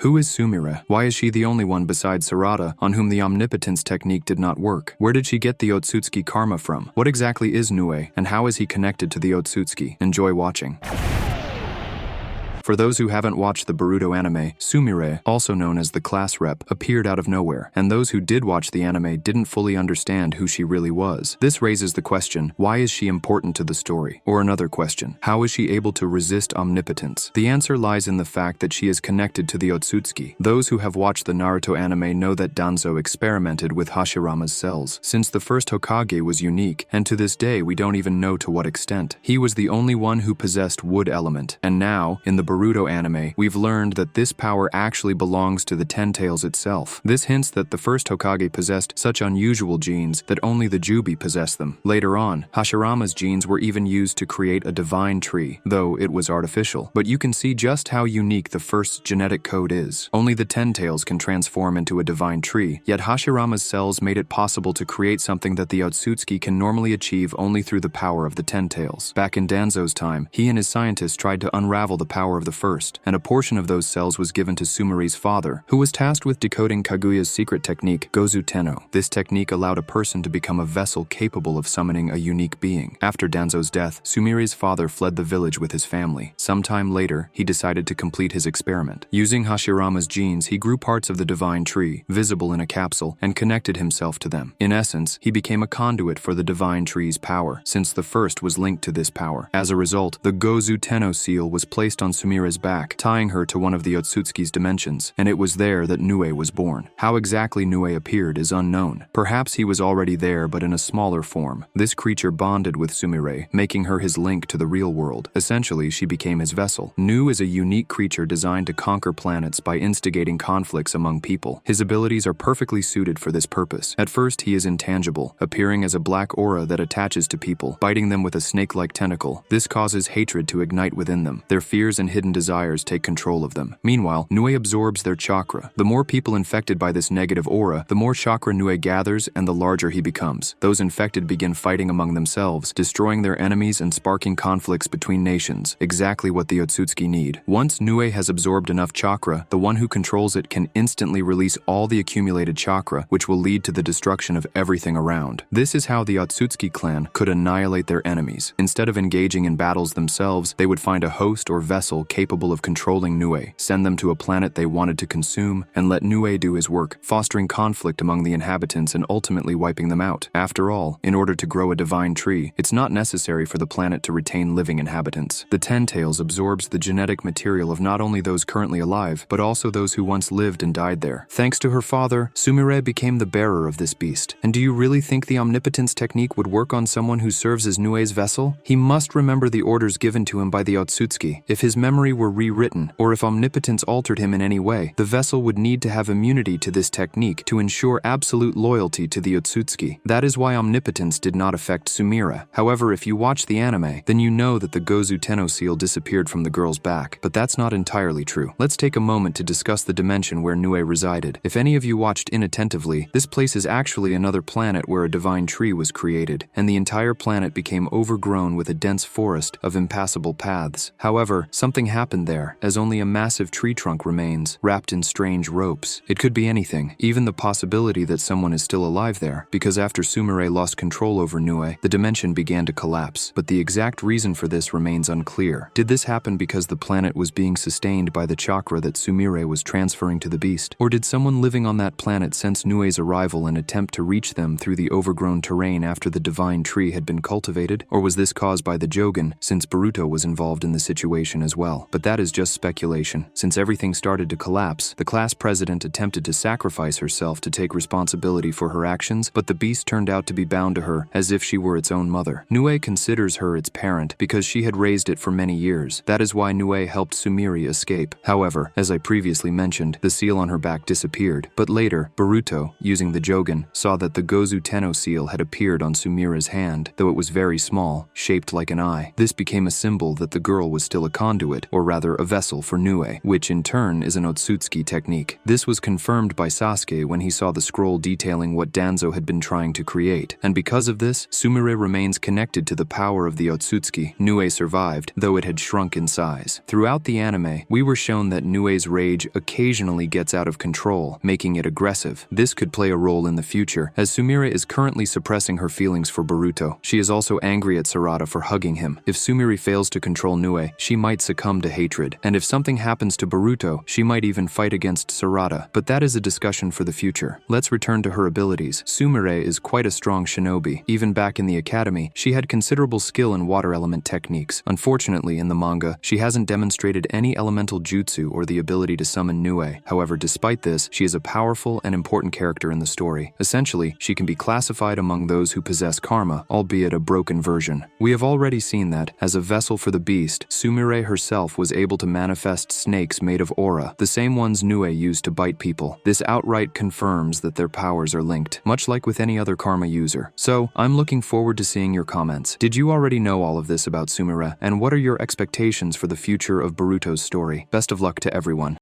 Who is Sumire? Why is she the only one besides Sarada on whom the omnipotence technique did not work? Where did she get the Otsutsuki karma from? What exactly is Nue, and how is he connected to the Otsutsuki? Enjoy watching. For those who haven't watched the Boruto anime, Sumire, also known as the class rep, appeared out of nowhere, and those who did watch the anime didn't fully understand who she really was. This raises the question, why is she important to the story? Or another question, how is she able to resist omnipotence? The answer lies in the fact that she is connected to the Otsutsuki. Those who have watched the Naruto anime know that Danzo experimented with Hashirama's cells, since the first Hokage was unique, and to this day we don't even know to what extent. He was the only one who possessed wood element, and now, in the Boruto anime, we've learned that this power actually belongs to the Ten Tails itself. This hints that the first Hokage possessed such unusual genes that only the Jubi possessed them. Later on, Hashirama's genes were even used to create a divine tree, though it was artificial. But you can see just how unique the first genetic code is. Only the Ten Tails can transform into a divine tree, yet Hashirama's cells made it possible to create something that the Otsutsuki can normally achieve only through the power of the Ten Tails. Back in Danzo's time, he and his scientists tried to unravel the power of the first, and a portion of those cells was given to Sumire's father, who was tasked with decoding Kaguya's secret technique, Gozu Tenno. This technique allowed a person to become a vessel capable of summoning a unique being. After Danzo's death, Sumire's father fled the village with his family. Sometime later, he decided to complete his experiment. Using Hashirama's genes, he grew parts of the divine tree, visible in a capsule, and connected himself to them. In essence, he became a conduit for the divine tree's power, since the first was linked to this power. As a result, the Gozu Tenno seal was placed on Sumire's back, tying her to one of the Otsutsuki's dimensions, and it was there that Nue was born. How exactly Nue appeared is unknown. Perhaps he was already there, but in a smaller form. This creature bonded with Sumire, making her his link to the real world. Essentially, she became his vessel. Nu is a unique creature designed to conquer planets by instigating conflicts among people. His abilities are perfectly suited for this purpose. At first, he is intangible, appearing as a black aura that attaches to people, biting them with a snake-like tentacle. This causes hatred to ignite within them. Their fears and hidden desires take control of them. Meanwhile, Nue absorbs their chakra. The more people infected by this negative aura, the more chakra Nue gathers and the larger he becomes. Those infected begin fighting among themselves, destroying their enemies and sparking conflicts between nations, exactly what the Otsutsuki need. Once Nue has absorbed enough chakra, the one who controls it can instantly release all the accumulated chakra, which will lead to the destruction of everything around. This is how the Otsutsuki clan could annihilate their enemies. Instead of engaging in battles themselves, they would find a host or vessel capable of controlling Nue, send them to a planet they wanted to consume, and let Nue do his work, fostering conflict among the inhabitants and ultimately wiping them out. After all, in order to grow a divine tree, it's not necessary for the planet to retain living inhabitants. The Ten Tails absorbs the genetic material of not only those currently alive, but also those who once lived and died there. Thanks to her father, Sumire became the bearer of this beast. And do you really think the omnipotence technique would work on someone who serves as Nue's vessel? He must remember the orders given to him by the Otsutsuki. If his memory were rewritten, or if omnipotence altered him in any way, the vessel would need to have immunity to this technique to ensure absolute loyalty to the Otsutsuki. That is why omnipotence did not affect Sumire. However, if you watch the anime, then you know that the Gozu Tenno seal disappeared from the girl's back. But that's not entirely true. Let's take a moment to discuss the dimension where Nue resided. If any of you watched inattentively, this place is actually another planet where a divine tree was created, and the entire planet became overgrown with a dense forest of impassable paths. However, something happened there, as only a massive tree trunk remains, wrapped in strange ropes. It could be anything, even the possibility that someone is still alive there, because after Sumire lost control over Nue, the dimension began to collapse. But the exact reason for this remains unclear. Did this happen because the planet was being sustained by the chakra that Sumire was transferring to the beast? Or did someone living on that planet sense Nue's arrival and attempt to reach them through the overgrown terrain after the divine tree had been cultivated? Or was this caused by the Jogan, since Boruto was involved in the situation as well? But that is just speculation. Since everything started to collapse, the class president attempted to sacrifice herself to take responsibility for her actions, but the beast turned out to be bound to her as if she were its own mother. Nue considers her its parent because she had raised it for many years. That is why Nue helped Sumire escape. However, as I previously mentioned, the seal on her back disappeared. But later, Boruto, using the Jogan, saw that the Gozu Tenno seal had appeared on Sumire's hand, though it was very small, shaped like an eye. This became a symbol that the girl was still a conduit, conduit, or rather a vessel for Nue, which in turn is an Otsutsuki technique. This was confirmed by Sasuke when he saw the scroll detailing what Danzo had been trying to create, and because of this, Sumire remains connected to the power of the Otsutsuki. Nue survived, though it had shrunk in size. Throughout the anime, we were shown that Nue's rage occasionally gets out of control, making it aggressive. This could play a role in the future, as Sumire is currently suppressing her feelings for Boruto. She is also angry at Sarada for hugging him. If Sumire fails to control Nue, she might succumb to hatred, and if something happens to Boruto, she might even fight against Sarada. But that is a discussion for the future. Let's return to her abilities. Sumire is quite a strong shinobi. Even back in the academy, she had considerable skill in water element techniques. Unfortunately, in the manga, she hasn't demonstrated any elemental jutsu or the ability to summon Nue. However, despite this, she is a powerful and important character in the story. Essentially, she can be classified among those who possess karma, albeit a broken version. We have already seen that, as a vessel for the beast, Sumire herself was able to manifest snakes made of aura, the same ones Nue used to bite people. This outright confirms that their powers are linked, much like with any other karma user. So, I'm looking forward to seeing your comments. Did you already know all of this about Sumire, and what are your expectations for the future of Boruto's story? Best of luck to everyone.